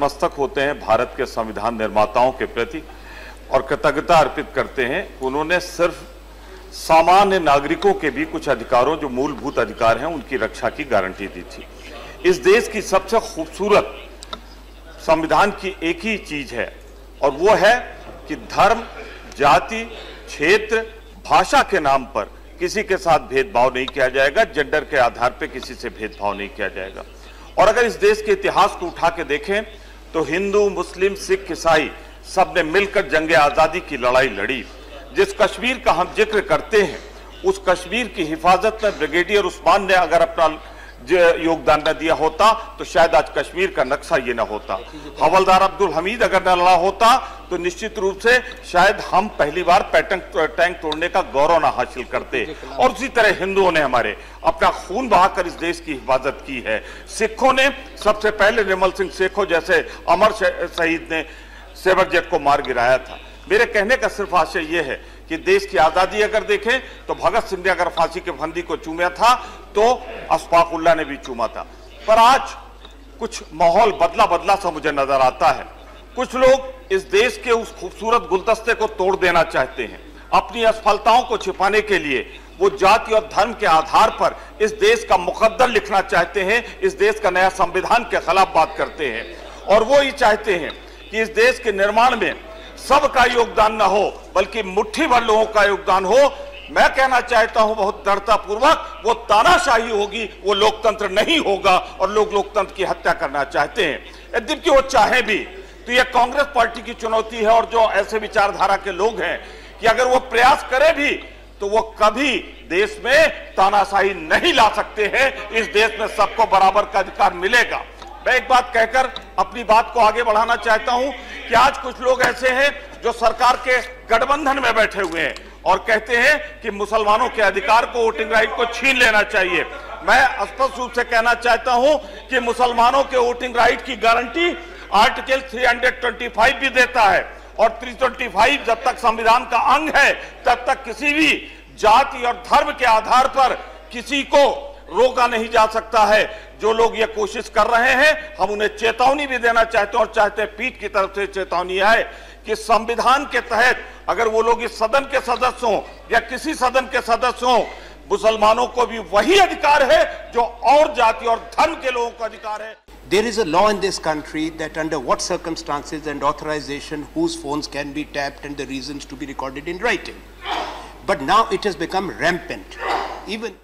नतमस्तक होते हैं भारत के संविधान निर्माताओं के प्रति और कृतज्ञता अर्पित करते हैं। उन्होंने सिर्फ सामान्य नागरिकों के भी कुछ अधिकारों, जो मूलभूत अधिकार हैं, उनकी रक्षा की गारंटी दी थी। इस देश की सबसे खूबसूरत संविधान की एक ही चीज है और वो है कि धर्म, जाति, क्षेत्र, भाषा के नाम पर किसी के साथ भेदभाव नहीं किया जाएगा, जेंडर के आधार पर किसी से भेदभाव नहीं किया जाएगा। और अगर इस देश के इतिहास को उठा के देखें तो हिंदू, मुस्लिम, सिख, ईसाई सब ने मिलकर जंग आजादी की लड़ाई लड़ी। जिस कश्मीर का हम जिक्र करते हैं, उस कश्मीर की हिफाजत में ब्रिगेडियर उस्मान ने अगर अपना योगदान न दिया होता तो शायद आज कश्मीर का नक्शा ये न होता। हवलदार अब्दुल हमीद अगर न लड़ा होता तो निश्चित रूप से शायद हम पहली बार टैंक तोड़ने का गौरव न हासिल करते। और उसी तरह हिंदुओं ने हमारे अपना खून बहाकर इस देश की हिफाजत की है। सिखों ने सबसे पहले निर्मल सिंह सेखों जैसे अमर शहीद ने सेवर जैक को मार गिराया था। मेरे कहने का सिर्फ आशय यह है कि देश की आजादी अगर देखें तो भगत सिंह ने अगर फांसी के फंदी को चूमा था तो अशफाकुल्लाह ने भी चूमा था। पर आज कुछ माहौल बदला सा मुझे नजर आता है। कुछ लोग इस देश के उस खूबसूरत गुलदस्ते को तोड़ देना चाहते हैं। अपनी असफलताओं को छिपाने के लिए वो जाति और धर्म के आधार पर इस देश का मुकद्दर लिखना चाहते हैं, इस देश का नया संविधान के खिलाफ बात करते हैं। और वो ही चाहते हैं कि इस देश के निर्माण में सबका योगदान न हो बल्कि मुट्ठी भर लोगों का योगदान हो। मैं कहना चाहता हूं बहुत दृढ़ता पूर्वक, वो तानाशाही होगी, वो लोकतंत्र नहीं होगा और लोग लोकतंत्र की हत्या करना चाहते हैं। यद्यपि वो चाहे भी तो ये कांग्रेस पार्टी की चुनौती है और जो ऐसे विचारधारा के लोग हैं कि अगर वो प्रयास करे भी तो वो कभी देश में तानाशाही नहीं ला सकते हैं। इस देश में सबको बराबर का अधिकार मिलेगा। मैं एक बात कहकर अपनी बात को आगे बढ़ाना चाहता हूं कि आज कुछ लोग ऐसे हैं जो सरकार के गठबंधन में बैठे हुए हैं और कहते हैं कि मुसलमानों के अधिकार को, वोटिंग राइट को छीन लेना चाहिए। मैं स्पष्ट रूप से कहना चाहता हूं कि मुसलमानों के वोटिंग राइट की गारंटी आर्टिकल 325 भी देता है और 325 जब तक संविधान का अंग है तब तक किसी भी जाति और धर्म के आधार पर किसी को रोका नहीं जा सकता है। जो लोग ये कोशिश कर रहे हैं, हम उन्हें चेतावनी भी देना चाहते हैं और चाहते हैं पीठ की तरफ से चेतावनी है कि संविधान के तहत अगर वो लोग इस सदन के सदस्य हों या किसी सदन के सदस्य हों, मुसलमानों को भी वही अधिकार है जो और जाति और धर्म के लोगों का अधिकार है। There is a law in this country that under what circumstances and authorization whose phones can be tapped and the reasons to be recorded in writing. But now it has become rampant. Even